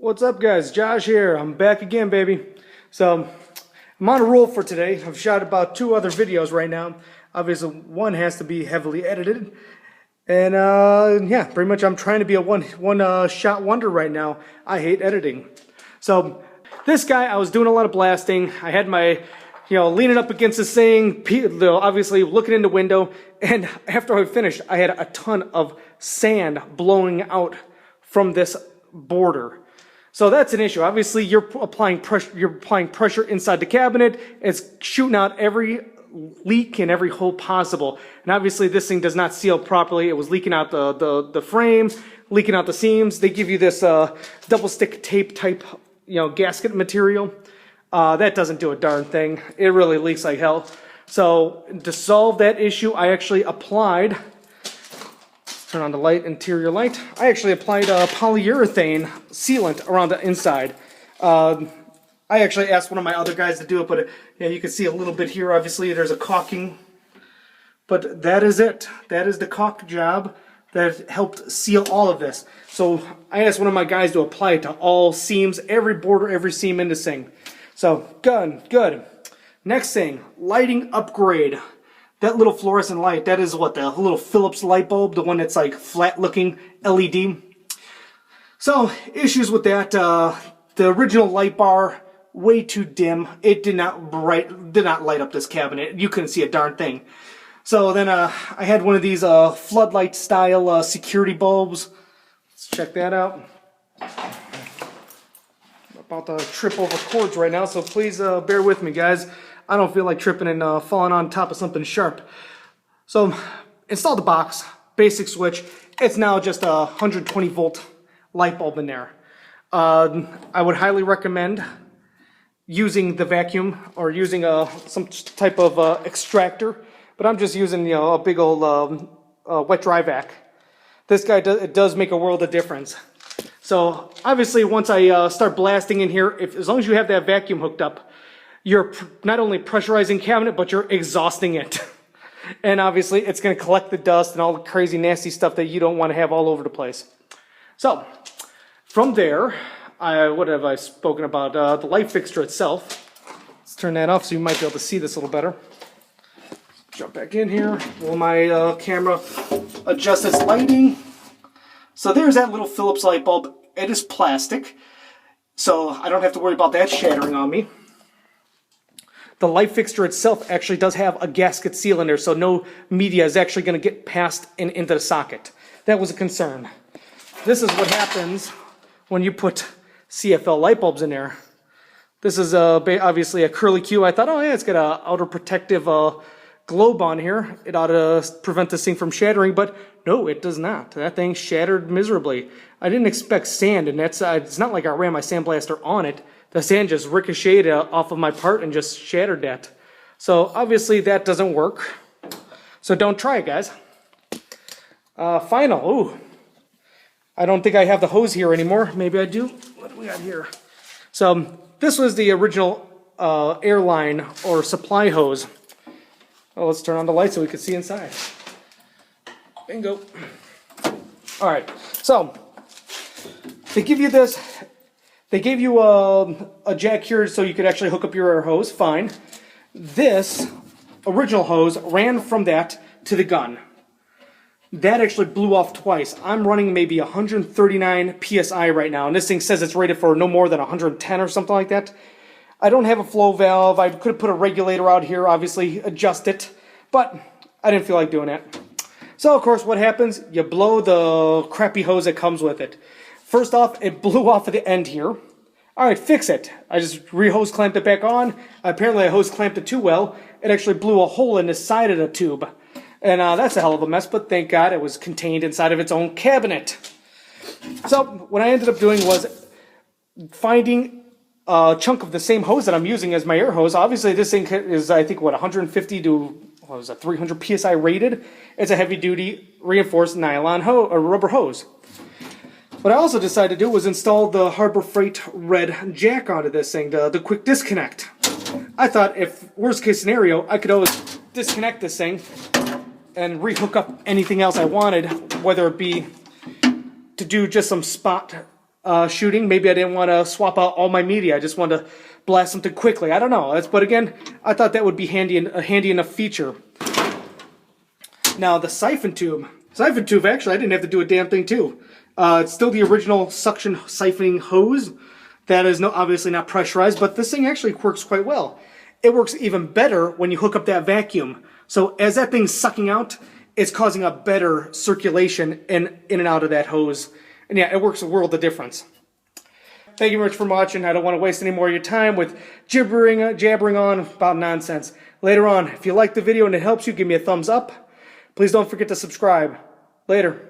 What's up, guys? Josh here. I'm back again, baby. So I'm on a roll for today. I've shot about 2 other videos right now. Obviously one has to be heavily edited, and yeah, pretty much I'm trying to be a one shot wonder right now. I hate editing. So this guy, I was doing a lot of blasting. I had my leaning up against this thing, obviously looking in the window, and after I finished, I had a ton of sand blowing out from this border. So that's an issue. Obviously, you're applying pressure inside the cabinet. It's shooting out every leak in every hole possible. And obviously, this thing does not seal properly. It was leaking out the frame, leaking out the seams. They give you this double stick tape type, gasket material. That doesn't do a darn thing. It really leaks like hell. So to solve that issue, I actually applied. Turn on the light, interior light. I actually applied a polyurethane sealant around the inside. I actually asked one of my other guys to do it, but yeah, you can see a little bit here. Obviously, there's a caulking, but that is it. That is the caulk job that helped seal all of this. So I asked one of my guys to apply it to all seams, every border, every seam in this thing. So good. Next thing, lighting upgrade. That little fluorescent light, that is what, the little Philips light bulb, the one that's like flat looking LED. So issues with that, the original light bar, way too dim. It did not light up this cabinet. You couldn't see a darn thing. So then I had one of these floodlight style security bulbs. Let's check that out. I'm about to trip over cords right now, so please bear with me, guys. I don't feel like tripping and falling on top of something sharp. So install the box, basic switch. It's now just a 120 volt light bulb in there. I would highly recommend using the vacuum or using some type of extractor, but I'm just using a big old wet dry vac. This guy does make a world of difference. So obviously once I start blasting in here, as long as you have that vacuum hooked up, you're not only pressurizing cabinet, but you're exhausting it. And obviously it's going to collect the dust and all the crazy nasty stuff that you don't want to have all over the place. So from there, what have I spoken about? The light fixture itself. Let's turn that off so you might be able to see this a little better. Jump back in here. Will my camera adjust its lighting? So there's that little Philips light bulb. It is plastic, so I don't have to worry about that shattering on me. The light fixture itself actually does have a gasket seal in there, so no media is actually going to get past and into the socket. That was a concern. This is what happens when you put CFL light bulbs in there. This is obviously a curly Q. I thought, oh yeah, it's got an outer protective globe on here. It ought to prevent this thing from shattering, but no, it does not. That thing shattered miserably. I didn't expect sand, and it's not like I ran my Sandblaster on it. The sand just ricocheted off of my part and just shattered that. So obviously that doesn't work. So don't try it, guys. Final. Ooh. I don't think I have the hose here anymore. Maybe I do. What do we got here? So this was the original airline or supply hose. Oh, let's turn on the light so we can see inside. Bingo. All right. So they give you this. They gave you a jack here so you could actually hook up your air hose, fine. This original hose ran from that to the gun. That actually blew off twice. I'm running maybe 139 PSI right now, and this thing says it's rated for no more than 110 or something like that. I don't have a flow valve. I could have put a regulator out here, obviously, adjust it, but I didn't feel like doing it. So, of course, what happens? You blow the crappy hose that comes with it. First off, it blew off at the end here. All right, fix it. I just re-hose clamped it back on. Apparently I hose clamped it too well. It actually blew a hole in the side of the tube. And that's a hell of a mess, but thank God it was contained inside of its own cabinet. So what I ended up doing was finding a chunk of the same hose that I'm using as my air hose. Obviously this thing is, I think, 150 to 300 PSI rated. It's a heavy-duty reinforced nylon or rubber hose. What I also decided to do was install the Harbor Freight red jack onto this thing, the quick disconnect. I thought if worst case scenario, I could always disconnect this thing and rehook up anything else I wanted, whether it be to do just some spot shooting. Maybe I didn't want to swap out all my media. I just wanted to blast something quickly. I don't know. But again, I thought that would be a handy enough feature. Now the siphon tube. Siphon tube, actually, I didn't have to do a damn thing too. It's still the original suction siphoning hose. That is obviously not pressurized, but this thing actually works quite well. It works even better when you hook up that vacuum. So as that thing's sucking out, it's causing a better circulation in and out of that hose. And yeah, it works a world of difference. Thank you very much for watching. I don't want to waste any more of your time with jabbering on about nonsense. Later on, if you like the video and it helps you, give me a thumbs up. Please don't forget to subscribe. Later.